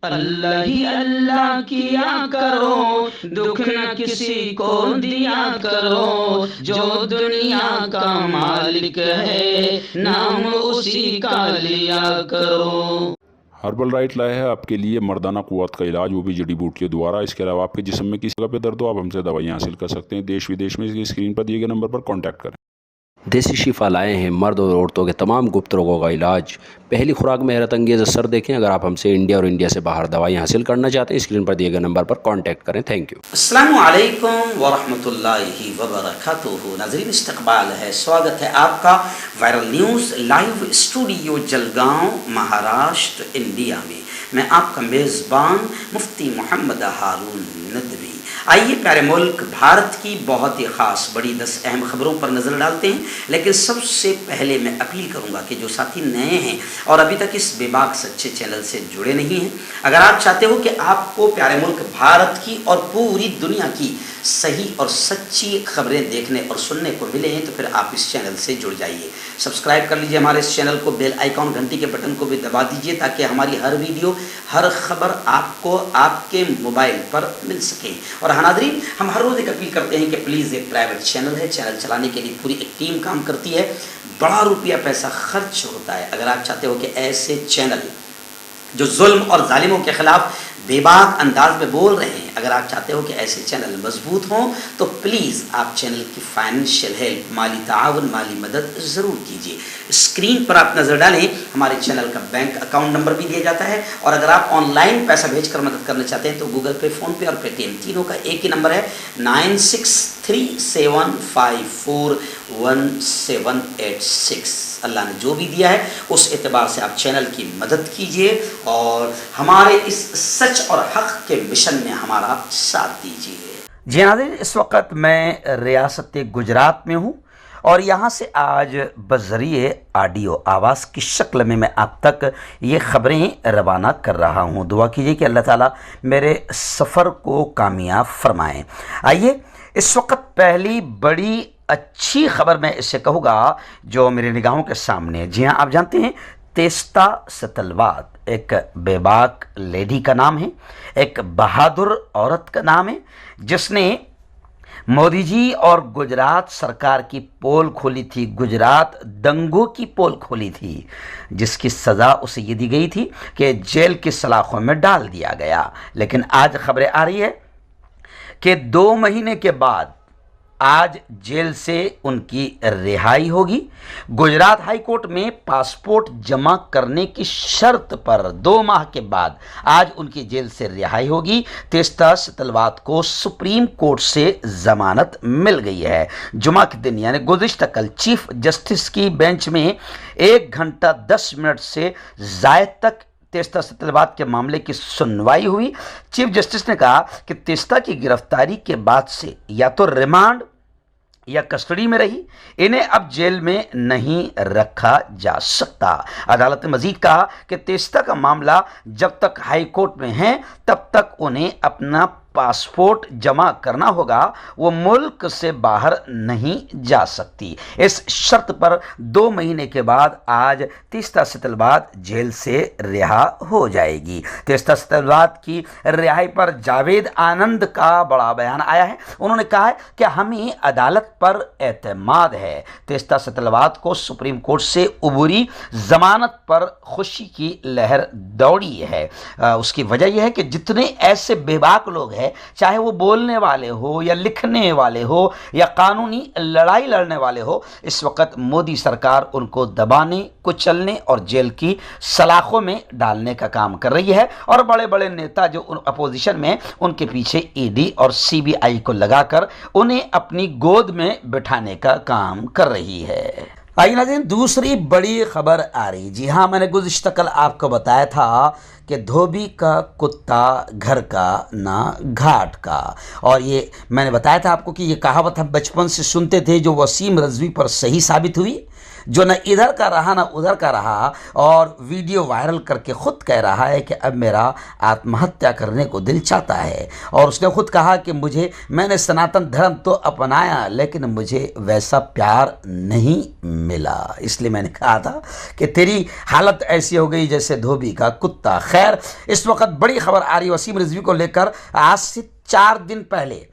अल्लाह ही अल्लाह किया करो, दुख न किसी को दिया करो, जो दुनिया का मालिक है नाम उसी का लिया करो। हर्बल राइट लाया है आपके लिए मर्दाना कुव्वत का इलाज, वो भी जड़ी बूटियों द्वारा। इसके अलावा आपके जिस्म में किसी जगह पे दर्द हो, आप हमसे दवाइयाँ हासिल कर सकते हैं। देश विदेश में इसकी स्क्रीन पर दिए गए नंबर पर कॉन्टैक्ट करें। देसी शिफा लाए हैं मर्द और औरतों के तमाम गुप्त रोगों का इलाज। पहली खुराक में हैरत अंगेज़ असर देखें। अगर आप हमसे इंडिया और इंडिया से बाहर दवाइयाँ हासिल करना चाहते हैं, स्क्रीन पर दिए गए नंबर पर कांटेक्ट करें। Thank you. अस्सलामु अलैकुम वरहमतुल्लाहि वबरकातुहू। नाज़रीन, इस्तकबाल है, स्वागत है आपका viral news live studio Jalgaon, Maharashtra, India में। मैं आपका मेज़बान मुफ्ती मोहम्मद हारून नदवी। आइए प्यारे मुल्क भारत की बहुत ही ख़ास बड़ी 10 अहम ख़बरों पर नज़र डालते हैं। लेकिन सबसे पहले मैं अपील करूंगा कि जो साथी नए हैं और अभी तक इस बेबाक सच्चे चैनल से जुड़े नहीं हैं, अगर आप चाहते हो कि आपको प्यारे मुल्क भारत की और पूरी दुनिया की सही और सच्ची खबरें देखने और सुनने को मिले हैं, तो फिर आप इस चैनल से जुड़ जाइए। सब्सक्राइब कर लीजिए हमारे इस चैनल को, बेल आइकॉन घंटी के बटन को भी दबा दीजिए, ताकि हमारी हर वीडियो, हर खबर आपको आपके मोबाइल पर मिल सके। और हाँ नाज़रीन, हम हर रोज़ एक अपील करते हैं कि प्लीज़, एक प्राइवेट चैनल है, चैनल चलाने के लिए पूरी एक टीम काम करती है, बड़ा रुपया पैसा खर्च होता है। अगर आप चाहते हो कि ऐसे चैनल जो जुल्म और जालिमों के खिलाफ बेबाक अंदाज में बोल रहे हैं, अगर आप चाहते हो कि ऐसे चैनल मजबूत हों, तो प्लीज़ आप चैनल की फाइनेंशियल हेल्प, माली ताउन, माली मदद ज़रूर कीजिए। स्क्रीन पर आप नज़र डालें, हमारे चैनल का बैंक अकाउंट नंबर भी दिया जाता है। और अगर आप ऑनलाइन पैसा भेजकर मदद करना चाहते हैं, तो गूगल पे, फ़ोन पे और पेटीएम तीनों का एक ही नंबर है, 9637541786। अल्लाह ने जो भी दिया है उस एतबार से आप चैनल की मदद कीजिए और हमारे इस सच और हक़ के मिशन में हमारा साथ दीजिए। जी नाज़रीन, इस वक्त मैं रियासत गुजरात में हूँ और यहाँ से आज बज़रिए ऑडियो, आवाज़ की शक्ल में मैं आप तक ये ख़बरें रवाना कर रहा हूँ। दुआ कीजिए कि अल्लाह ताला मेरे सफ़र को कामयाब फरमाएँ। आइए, इस वक्त पहली बड़ी अच्छी खबर मैं इससे कहूँगा जो मेरी निगाहों के सामने। जी हाँ, आप जानते हैं तेस्ता सतलवात एक बेबाक लेडी का नाम है, एक बहादुर औरत का नाम है, जिसने मोदी जी और गुजरात सरकार की पोल खोली थी, गुजरात दंगों की पोल खोली थी, जिसकी सज़ा उसे ये दी गई थी कि जेल की सलाखों में डाल दिया गया। लेकिन आज खबरें आ रही है कि 2 महीने के बाद आज जेल से उनकी रिहाई होगी। गुजरात हाई कोर्ट में पासपोर्ट जमा करने की शर्त पर 2 माह के बाद आज उनकी जेल से रिहाई होगी। तेस्ता सतलवात को सुप्रीम कोर्ट से जमानत मिल गई है। जुमा के दिन यानी गुज़िश्ता कल चीफ जस्टिस की बेंच में 1 घंटा 10 मिनट से ज़ायद तक तेस्ता सतलवात के मामले की सुनवाई हुई। चीफ जस्टिस ने कहा कि तेस्ता की गिरफ्तारी के बाद से या तो रिमांड या कस्टडी में रही, इन्हें अब जेल में नहीं रखा जा सकता। अदालत ने मजीद कहा कि तेस्ता का मामला जब तक हाई कोर्ट में है, तब तक उन्हें अपना पासपोर्ट जमा करना होगा, वो मुल्क से बाहर नहीं जा सकती। इस शर्त पर 2 महीने के बाद आज तेस्ता सतलवात जेल से रिहा हो जाएगी। तेस्ता सतलवात की रिहाई पर जावेद आनंद का बड़ा बयान आया है। उन्होंने कहा है कि हमें अदालत पर एतमाद है। तेस्ता सतलवात को सुप्रीम कोर्ट से उबूरी जमानत पर खुशी की लहर दौड़ी है। उसकी वजह यह है कि जितने ऐसे बेबाक लोग हैं, चाहे वो बोलने वाले हो या लिखने वाले हो या कानूनी लड़ाई लड़ने वाले हो, इस वक्त मोदी सरकार उनको दबाने, कुचलने और जेल की सलाखों में डालने का काम कर रही है। और बड़े बड़े नेता जो अपोजिशन में, उनके पीछे ईडी और सीबीआई को लगाकर उन्हें अपनी गोद में बिठाने का काम कर रही है। आइए नाज़रीन, दूसरी बड़ी खबर आ रही। जी हाँ, मैंने गुज़िश्ता कल आपको बताया था कि धोबी का कुत्ता घर का ना घाट का, और ये मैंने बताया था आपको कि ये कहावत हम बचपन से सुनते थे, जो वसीम रज़वी पर सही साबित हुई। जो न इधर का रहा न उधर का रहा और वीडियो वायरल करके खुद कह रहा है कि अब मेरा आत्महत्या करने को दिल चाहता है। और उसने खुद कहा कि मैंने सनातन धर्म तो अपनाया लेकिन मुझे वैसा प्यार नहीं मिला, इसलिए मैंने कहा था कि तेरी हालत ऐसी हो गई जैसे धोबी का कुत्ता। खैर, इस वक्त बड़ी खबर आ रही है वसीम रिजवी को लेकर। आज से 4 दिन पहले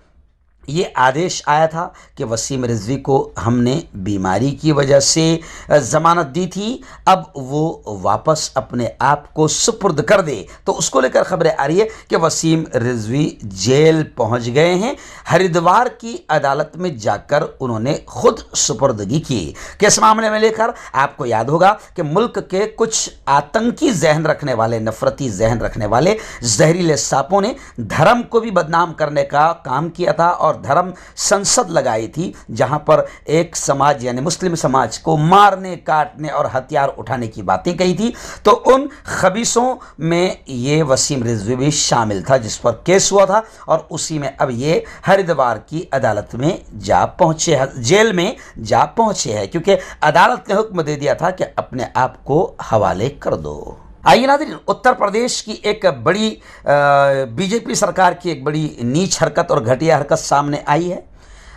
ये आदेश आया था कि वसीम रिजवी को हमने बीमारी की वजह से ज़मानत दी थी, अब वो वापस अपने आप को सुपुर्द कर दे। तो उसको लेकर खबरें आ रही है कि वसीम रिजवी जेल पहुंच गए हैं। हरिद्वार की अदालत में जाकर उन्होंने खुद सुपुर्दगी की। किस मामले में लेकर? आपको याद होगा कि मुल्क के कुछ आतंकी जहन रखने वाले, नफरती जहन रखने वाले जहरीले सांपों ने धर्म को भी बदनाम करने का काम किया था और धर्म संसद लगाई थी, जहां पर एक समाज यानी मुस्लिम समाज को मारने, काटने और हथियार उठाने की बातें कही थी। तो उन खबीसों में ये वसीम रिजवी भी शामिल था जिस पर केस हुआ था और उसी में अब ये हरिद्वार की अदालत में जा पहुंचे हैं, जेल में जा पहुंचे हैं, क्योंकि अदालत ने हुक्म दे दिया था कि अपने आप को हवाले कर दो। आइए नाज़रीन, उत्तर प्रदेश की एक बड़ी बीजेपी सरकार की एक बड़ी नीच हरकत और घटिया हरकत सामने आई है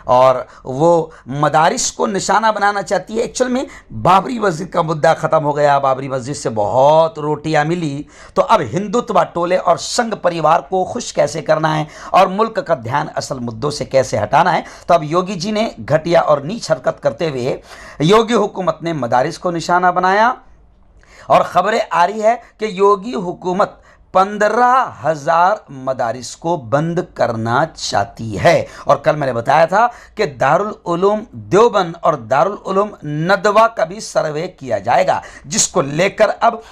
और वो मदारिस को निशाना बनाना चाहती है। एक्चुअल में बाबरी मस्जिद का मुद्दा ख़त्म हो गया, बाबरी मस्जिद से बहुत रोटियां मिली, तो अब हिंदुत्व टोले और संघ परिवार को खुश कैसे करना है और मुल्क का ध्यान असल मुद्दों से कैसे हटाना है। तो अब योगी जी ने घटिया और नीच हरकत करते हुए योगी हुकूमत ने मदारिस को निशाना बनाया और खबरें आ रही है कि योगी हुकूमत 15,000 मदारिस को बंद करना चाहती है। और कल मैंने बताया था कि दारुल उलूम देवबंद और दारुल उलूम नदवा का भी सर्वे किया जाएगा, जिसको लेकर अब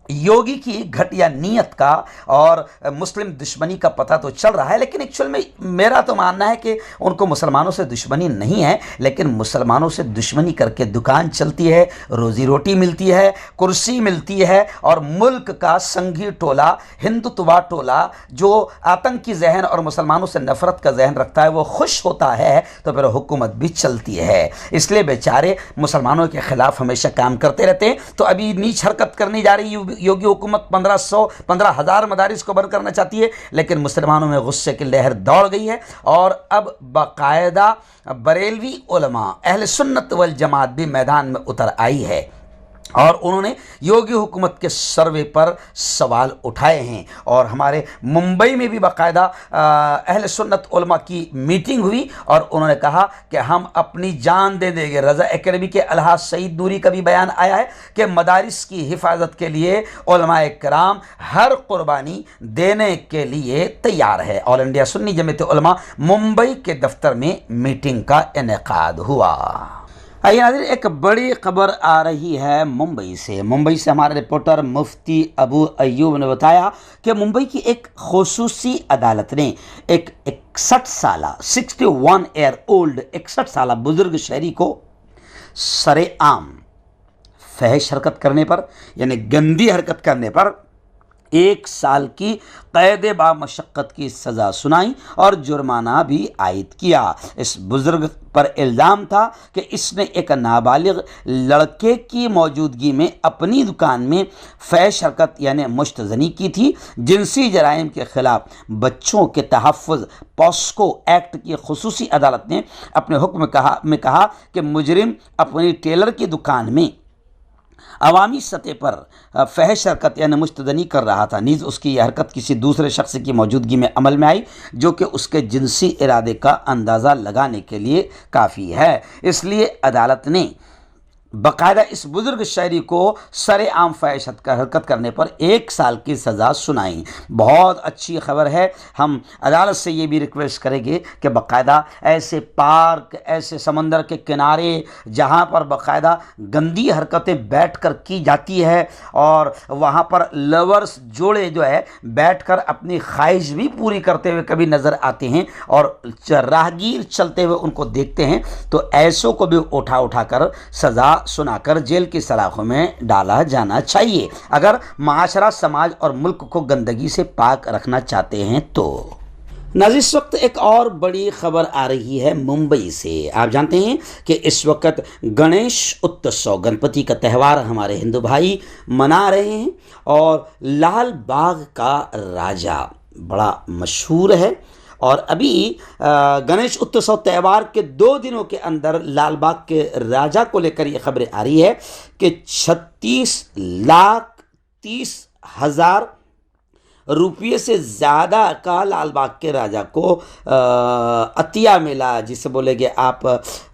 योगी की घटिया नीयत का और मुस्लिम दुश्मनी का पता तो चल रहा है। लेकिन एक्चुअल में मेरा तो मानना है कि उनको मुसलमानों से दुश्मनी नहीं है, लेकिन मुसलमानों से दुश्मनी करके दुकान चलती है, रोजी रोटी मिलती है, कुर्सी मिलती है और मुल्क का संघी टोला, हिंदुत्वा टोला जो आतंकी जहन और मुसलमानों से नफरत का जहन रखता है वो खुश होता है तो फिर हुकूमत भी चलती है। इसलिए बेचारे मुसलमानों के खिलाफ हमेशा काम करते रहते हैं। तो अभी नीच हरकत करनी जा रही योगी हुकूमत 15,000 मदारिस को बंद करना चाहती है, लेकिन मुसलमानों में गुस्से की लहर दौड़ गई है और अब बाकायदा बरेलवी उलमा अहले सुन्नत वल जमात भी मैदान में उतर आई है और उन्होंने योगी हुकूमत के सर्वे पर सवाल उठाए हैं। और हमारे मुंबई में भी बाकायदा अहले सुन्नत उलमा की मीटिंग हुई और उन्होंने कहा कि हम अपनी जान दे देंगे। रज़ा एकेडमी के अलहाज सईद नूरी का भी बयान आया है कि मदारिस की हिफाजत के लिए उलमाए कराम हर कुर्बानी देने के लिए तैयार है। ऑल इंडिया सुन्नी जमीयत उलमा मुंबई के दफ्तर में मीटिंग का इनेकाद हुआ। आइए नाज़रीन, एक बड़ी खबर आ रही है मुंबई से। मुंबई से हमारे रिपोर्टर मुफ्ती अबू अयूब ने बताया कि मुंबई की एक खुसूसी अदालत ने एक 61 ईयर ओल्ड 61 साल बुजुर्ग शहरी को सरेआम फहश हरकत करने पर यानी गंदी हरकत करने पर 1 साल की कैद बामशक्क़त की सज़ा सुनाई और जुर्माना भी आयद किया। इस बुज़ुर्ग पर इल्ज़ाम था कि इसने एक नाबालिग लड़के की मौजूदगी में अपनी दुकान में फहश हरकत यानी मुश्तज़नी की थी। जिनसी जराइम के ख़िलाफ़ बच्चों के तहफ़्फ़ुज़ पॉस्को एक्ट की खुसूसी अदालत ने अपने हुक्म में कहा कि मुजरिम अपनी टेलर की दुकान में अवामी सतह पर फहश हरकत यानी मुश्तदनी कर रहा था। नीज़ उसकी यह हरकत किसी दूसरे शख्स की मौजूदगी में अमल में आई जो कि उसके जिनसी इरादे का अंदाज़ा लगाने के लिए काफ़ी है। इसलिए अदालत ने बाकायदा इस बुजुर्ग शहरी को सरेआम फहश हरकत करने पर 1 साल की सज़ा सुनाई। बहुत अच्छी खबर है। हम अदालत से ये भी रिक्वेस्ट करेंगे कि बाकायदा ऐसे पार्क, ऐसे समंदर के किनारे जहाँ पर बाकायदा गंदी हरकतें बैठकर की जाती है और वहाँ पर लवर्स जोड़े जो है बैठकर अपनी ख्वाहिश भी पूरी करते हुए कभी नज़र आते हैं और राहगीर चलते हुए उनको देखते हैं, तो ऐसों को भी उठा कर सज़ा सुनाकर जेल की सलाखों में डाला जाना चाहिए अगर माशरा, समाज और मुल्क को गंदगी से पाक रखना चाहते हैं तो। नाज़रीन, इस वक्त एक और बड़ी खबर आ रही है मुंबई से। आप जानते हैं कि इस वक्त गणेश उत्सव, गणपति का त्यौहार हमारे हिंदू भाई मना रहे हैं और लाल बाग का राजा बड़ा मशहूर है। और अभी गणेश उत्सव त्यौहार के 2 दिनों के अंदर लाल बाग के राजा को लेकर ये खबरें आ रही है कि 36,30,000 रुपये से ज़्यादा का लाल बाग के राजा को अतिया मिला, जिसे बोलेंगे आप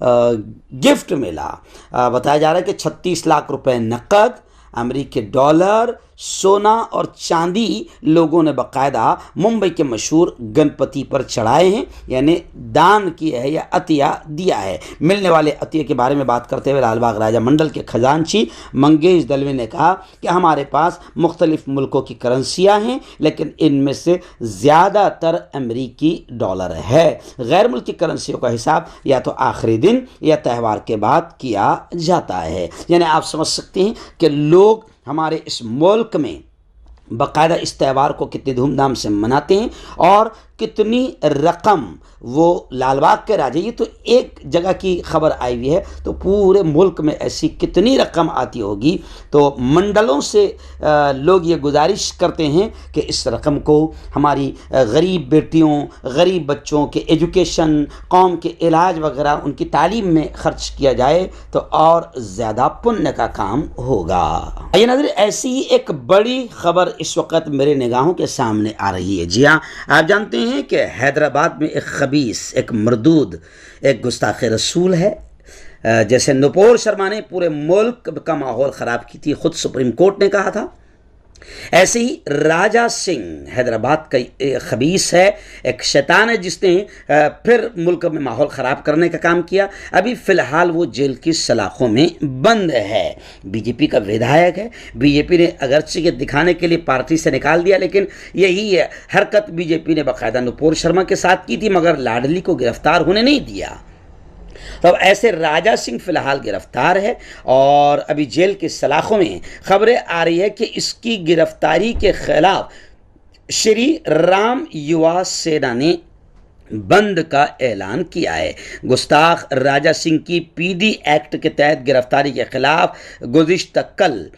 गिफ्ट मिला। बताया जा रहा है कि 36 लाख रुपए नकद, अमेरिकी डॉलर, सोना और चांदी लोगों ने बाकायदा मुंबई के मशहूर गणपति पर चढ़ाए हैं, यानी दान किया है या अतिया दिया है। मिलने वाले अतिया के बारे में बात करते हुए लालबाग राजा मंडल के खजांची मंगेश दलवी ने कहा कि हमारे पास मुख्तलिफ मुल्कों की करेंसियाँ हैं, लेकिन इनमें से ज़्यादातर अमेरिकी डॉलर है। गैर मुल्की करेंसियों का हिसाब या तो आखिरी दिन या त्यौहार के बाद किया जाता है। यानी आप समझ सकते हैं कि लोग हमारे इस मुल्क में बाकायदा इस त्यौहार को कितनी धूमधाम से मनाते हैं और कितनी रकम वो लालबाग के राजा, ये तो एक जगह की खबर आई हुई है, तो पूरे मुल्क में ऐसी कितनी रकम आती होगी। तो मंडलों से लोग ये गुजारिश करते हैं कि इस रकम को हमारी गरीब बेटियों, गरीब बच्चों के एजुकेशन, कौम के इलाज वगैरह, उनकी तालीम में खर्च किया जाए तो और ज़्यादा पुण्य का काम होगा। आइए नाज़रीन, ऐसी ही एक बड़ी खबर इस वक्त मेरे निगाहों के सामने आ रही है। जी हाँ, आप जानते हैं कि हैदराबाद में एक खबीस, एक मरदूद, एक गुस्ताख रसूल है। जैसे नुपुर शर्मा ने पूरे मुल्क का माहौल ख़राब की थी, ख़ुद सुप्रीम कोर्ट ने कहा था, ऐसे ही राजा सिंह हैदराबाद का एक खबीस है, एक शैतान है जिसने फिर मुल्क में माहौल ख़राब करने का काम किया। अभी फ़िलहाल वो जेल की सलाखों में बंद है। बीजेपी का विधायक है। बीजेपी ने अगरचे के दिखाने के लिए पार्टी से निकाल दिया, लेकिन यही हरकत बीजेपी ने बाकायदा नुपुर शर्मा के साथ की थी, मगर लाडली को गिरफ्तार होने नहीं दिया। तो अब ऐसे राजा सिंह फिलहाल गिरफ्तार है और अभी जेल की सलाखों में खबरें आ रही है कि इसकी गिरफ्तारी के खिलाफ श्री राम युवा सेना ने बंद का ऐलान किया है। गुस्ताख राजा सिंह की पीडी एक्ट के तहत गिरफ्तारी के खिलाफ गुज़िश्ता कल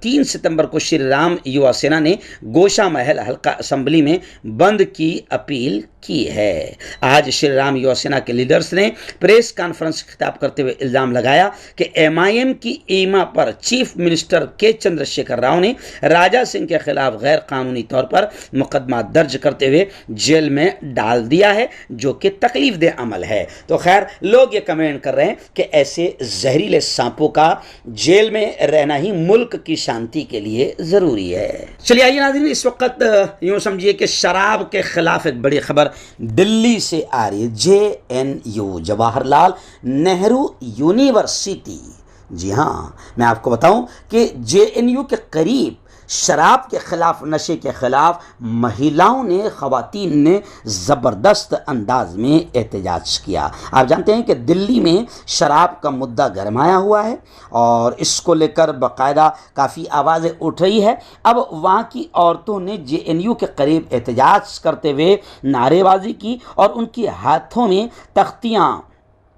3 सितंबर को श्री राम युवा सेना ने गोशा महल हल्का असेंबली में बंद की अपील की है। आज श्री राम युवा सेना के लीडर्स ने प्रेस कॉन्फ्रेंस खिताब करते हुए इल्ज़ाम लगाया कि MIM की ईमा पर चीफ मिनिस्टर के चंद्रशेखर राव ने राजा सिंह के खिलाफ गैर कानूनी तौर पर मुकदमा दर्ज करते हुए जेल में डाल दिया है, जो कि तकलीफ दे अमल है। तो खैर, लोग ये कमेंट कर रहे हैं कि ऐसे जहरीले सांपों का जेल में रहना ही मुल्क की शांति के लिए ज़रूरी है। चलिए आइए नाज़रीन, इस वक्त यूँ समझिए कि शराब के खिलाफ एक बड़ी खबर दिल्ली से आ रही है। JNU, जवाहरलाल नेहरू यूनिवर्सिटी, जी हाँ, मैं आपको बताऊं कि JNU के करीब शराब के ख़िलाफ़, नशे के ख़िलाफ़ महिलाओं ने, ख़वातीन ने ज़बरदस्त अंदाज में एहतजाज किया। आप जानते हैं कि दिल्ली में शराब का मुद्दा गरमाया हुआ है और इसको लेकर बाकायदा काफ़ी आवाज़ें उठ रही है। अब वहाँ की औरतों ने JNU के करीब एहतजाज करते हुए नारेबाजी की और उनके हाथों में तख्तियाँ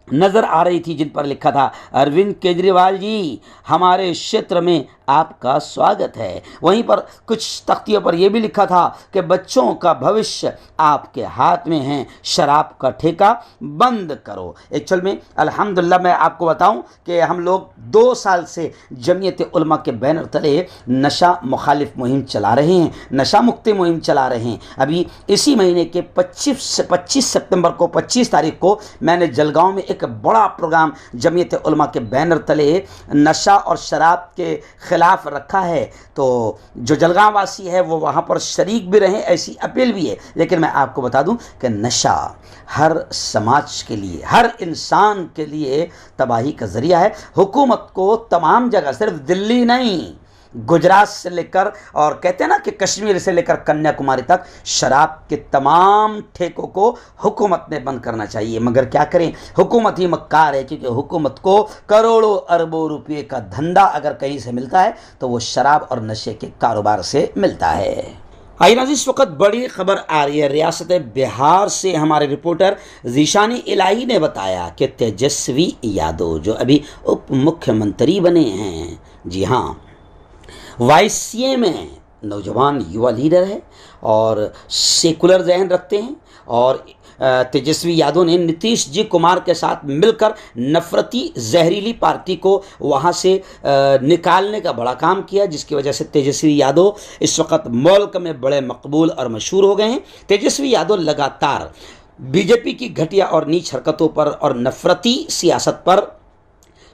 नज़र आ रही थी जिन पर लिखा था, अरविंद केजरीवाल जी, हमारे क्षेत्र में आपका स्वागत है। वहीं पर कुछ तख्तियों पर यह भी लिखा था कि बच्चों का भविष्य आपके हाथ में है, शराब का ठेका बंद करो। एक्चुअल में अल्हम्दुलिल्लाह मैं आपको बताऊं कि हम लोग 2 साल से जमीयत उलमा के बैनर तले नशा मुखालिफ मुहिम चला रहे हैं, नशा मुक्ति मुहिम चला रहे हैं। अभी इसी महीने के 25 सितंबर को, 25 तारीख को मैंने जलगांव में एक बड़ा प्रोग्राम जमीयत उलमा के बैनर तले नशा और शराब के खिलाफ रखा है। तो जो जलगांव वासी है वो वहाँ पर शरीक भी रहे, ऐसी अपील भी है। लेकिन मैं आपको बता दूं कि नशा हर समाज के लिए, हर इंसान के लिए तबाही का ज़रिया है। हुकूमत को तमाम जगह, सिर्फ दिल्ली नहीं, गुजरात से लेकर और कहते हैं ना कि कश्मीर से लेकर कन्याकुमारी तक शराब के तमाम ठेकों को हुकूमत ने बंद करना चाहिए। मगर क्या करें, हुकूमत ही मक्कार है, क्योंकि हुकूमत को करोड़ों अरबों रुपये का धंधा अगर कहीं से मिलता है तो वो शराब और नशे के कारोबार से मिलता है। आइए नाज़रीन, इस वक्त बड़ी खबर आ रही है रियासत बिहार से। हमारे रिपोर्टर जीशानी इलाही ने बताया कि तेजस्वी यादव जो अभी उप मुख्यमंत्री बने हैं, जी हाँ, वाईसीए में नौजवान युवा लीडर है और सेकुलर जहन रखते हैं। और तेजस्वी यादव ने नीतीश जी कुमार के साथ मिलकर नफरती जहरीली पार्टी को वहाँ से निकालने का बड़ा काम किया, जिसकी वजह से तेजस्वी यादव इस वक्त मुल्क में बड़े मकबूल और मशहूर हो गए हैं। तेजस्वी यादव लगातार बीजेपी की घटिया और नीच हरकतों पर और नफरती सियासत पर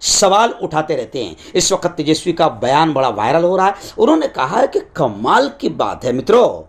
सवाल उठाते रहते हैं। इस वक्त तेजस्वी का बयान बड़ा वायरल हो रहा है। उन्होंने कहा है कि कमाल की बात है मित्रों,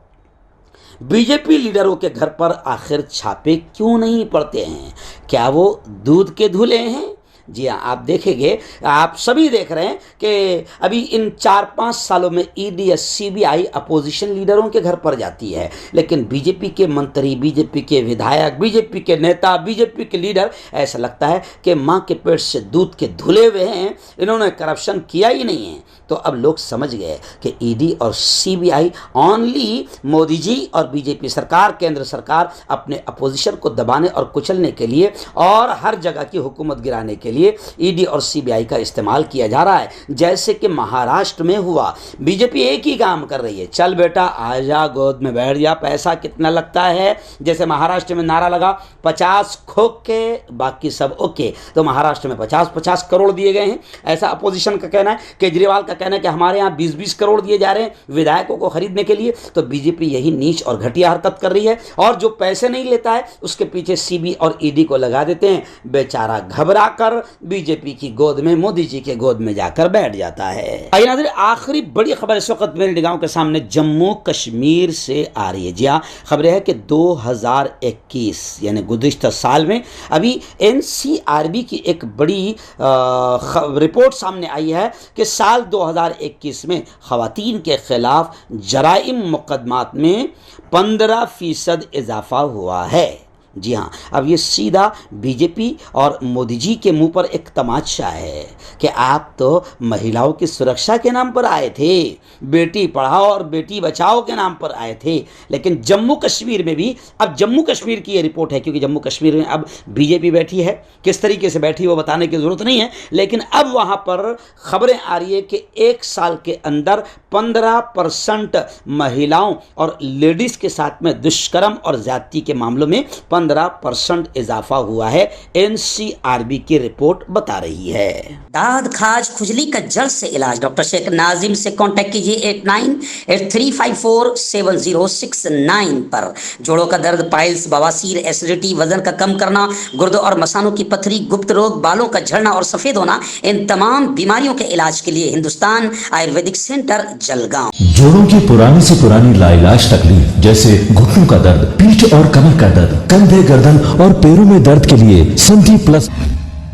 बीजेपी लीडरों के घर पर आखिर छापे क्यों नहीं पड़ते हैं? क्या वो दूध के धुले हैं? जी हाँ, आप देखेंगे, आप सभी देख रहे हैं कि अभी इन 4-5 सालों में ईडी या सीबीआई अपोजिशन लीडरों के घर पर जाती है, लेकिन बीजेपी के मंत्री, बीजेपी के विधायक, बीजेपी के नेता, बीजेपी के लीडर, ऐसा लगता है कि माँ के पेट से दूध के धुले हुए हैं, इन्होंने करप्शन किया ही नहीं है। तो अब लोग समझ गए कि ईडी और सीबीआई ओनली मोदी जी और बीजेपी सरकार, केंद्र सरकार अपने अपोजिशन को दबाने और कुचलने के लिए और हर जगह की हुकूमत गिराने के लिए ईडी और सीबीआई का इस्तेमाल किया जा रहा है। जैसे कि महाराष्ट्र में हुआ, बीजेपी एक ही काम कर रही है, चल बेटा आजा गोद में बैठ जा, पैसा कितना लगता है। जैसे महाराष्ट्र में नारा लगा 50 खोक के बाकी सब ओके, तो महाराष्ट्र में 50-50 करोड़ दिए गए हैं। ऐसा अपोजिशन का कहना है, केजरीवाल का कहना है कि हमारे यहाँ 20-20 करोड़ दिए जा रहे हैं विधायकों को खरीदने के लिए। तो बीजेपी यही नीच और घटिया हरकत कर रही है, और जो पैसे नहीं लेता है उसके पीछे सीबी और ईडी को लगा देते हैं। बेचारा घबरा कर बीजेपी की गोद में, मोदी जी के गोद में जाकर बैठ जाता है। आइए नाज़रीन, आखिरी बड़ी खबर इस वक्त मेरे निगाहों के सामने जम्मू कश्मीर से आ रही है। जी हाँ, खबर है कि 2021 यानी गुज़िश्ता साल में अभी एनसीआरबी की एक बड़ी रिपोर्ट सामने आई है कि साल 2021 में ख़वातीन के खिलाफ जराइम मुकदमात में 15% इजाफा हुआ है। जी हाँ, अब ये सीधा बीजेपी और मोदी जी के मुंह पर एक तमाचा है कि आप तो महिलाओं की सुरक्षा के नाम पर आए थे, बेटी पढ़ाओ और बेटी बचाओ के नाम पर आए थे, लेकिन जम्मू कश्मीर में भी, अब जम्मू कश्मीर की ये रिपोर्ट है क्योंकि जम्मू कश्मीर में अब बीजेपी बैठी है, किस तरीके से बैठी वो बताने की ज़रूरत नहीं है, लेकिन अब वहाँ पर खबरें आ रही है कि 1 साल के अंदर 15% महिलाओं और लेडीज़ के साथ में दुष्कर्म और ज़्यादती के मामलों में 15% इजाफा हुआ है। एनसीआरबी की रिपोर्ट बता रही है। दाद, खाज, खुजली का जल्द से इलाज डॉक्टर शेख नाजिम से कांटेक्ट कीजिए 8983547069 पर। जोड़ों का दर्द, पाइल्स, बवासीर, एसिडिटी, वजन का कम करना, गुर्दों और मसानों की पथरी, गुप्त रोग, बालों का झड़ना और सफेद होना, इन तमाम बीमारियों के इलाज के लिए हिंदुस्तान आयुर्वेदिक सेंटर जलगांव। जोड़ों की पुरानी से पुरानी लाइलाज तकलीफ जैसे घुटनों का दर्द, पीठ और कमर का दर्द, कंधे, गर्दन और पैरों में दर्द के लिए संधि प्लस।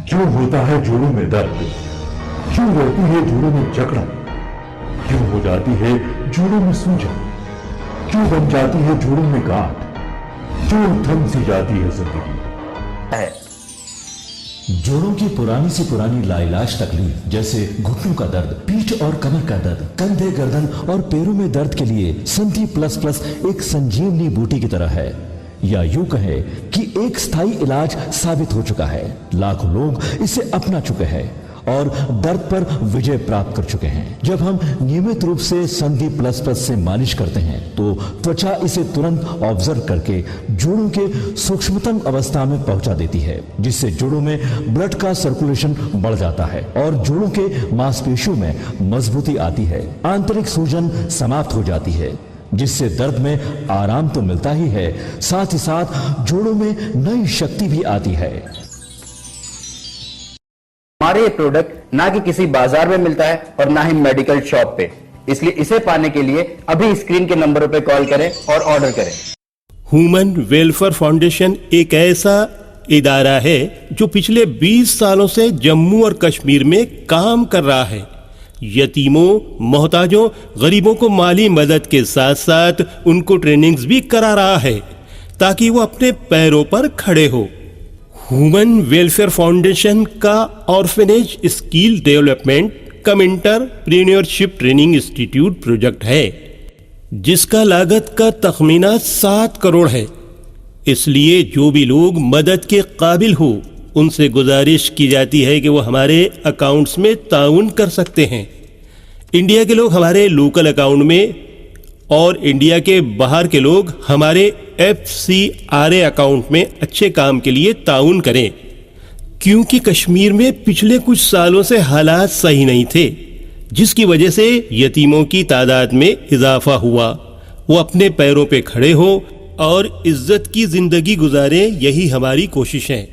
क्यों होता है जोड़ों में दर्द? क्यों रहती है जोड़ों में जकड़न? क्यों हो जाती है जोड़ों में सूजन? क्यों बन जाती है जोड़ों में गांठ? क्यों थम सी जाती है जिंदगी? जोड़ों की पुरानी से पुरानी लाइलाज तकलीफ जैसे घुटनों का दर्द, पीठ और कमर का दर्द, कंधे, गर्दन और पैरों में दर्द के लिए संधि प्लस प्लस एक संजीवनी बूटी की तरह है, या यूं कहे कि एक स्थायी इलाज साबित हो चुका है। लाखों लोग इसे अपना चुके हैं और दर्द पर विजय प्राप्त कर चुके हैं। जब हम नियमित रूप से संधि प्लस प्लस से मालिश करते हैं तो त्वचा इसे तुरंत ऑब्जर्व करके जोड़ों के सूक्ष्मतम अवस्था में पहुंचा देती है, जिससे जोड़ों में ब्लड का सर्कुलेशन बढ़ जाता है और जोड़ों के मांसपेशियों में मजबूती आती है। आंतरिक सूजन समाप्त हो जाती है, जिससे दर्द में आराम तो मिलता ही है, साथ ही साथ जोड़ों में नई शक्ति भी आती है। हमारे ये प्रोडक्ट ना कि किसी बाजार में मिलता है और ना ही मेडिकल शॉप पे, इसलिए इसे पाने के लिए अभी स्क्रीन के नंबरों पे कॉल करें और ऑर्डर करें। ह्यूमन वेलफेयर फाउंडेशन एक ऐसा इदारा है जो पिछले 20 सालों से जम्मू और कश्मीर में काम कर रहा है। यतीमों, मोहताजों, गरीबों को माली मदद के साथ साथ उनको ट्रेनिंग्स भी करा रहा है ताकि वो अपने पैरों पर खड़े हो। ह्यूमन वेलफेयर फाउंडेशन का ऑर्फनेज स्किल डेवलपमेंट कम एंटरप्रेन्योरशिप ट्रेनिंग इंस्टीट्यूट प्रोजेक्ट है, जिसका लागत का तखमीना 7 करोड़ है। इसलिए जो भी लोग मदद के काबिल हो उनसे गुजारिश की जाती है कि वो हमारे अकाउंट्स में ताउन कर सकते हैं। इंडिया के लोग हमारे लोकल अकाउंट में और इंडिया के बाहर के लोग हमारे FCRA अकाउंट में अच्छे काम के लिए ताउन करें, क्योंकि कश्मीर में पिछले कुछ सालों से हालात सही नहीं थे, जिसकी वजह से यतीमों की तादाद में इजाफा हुआ। वो अपने पैरों पे खड़े हो और इज्जत की जिंदगी गुजारें, यही हमारी कोशिश है।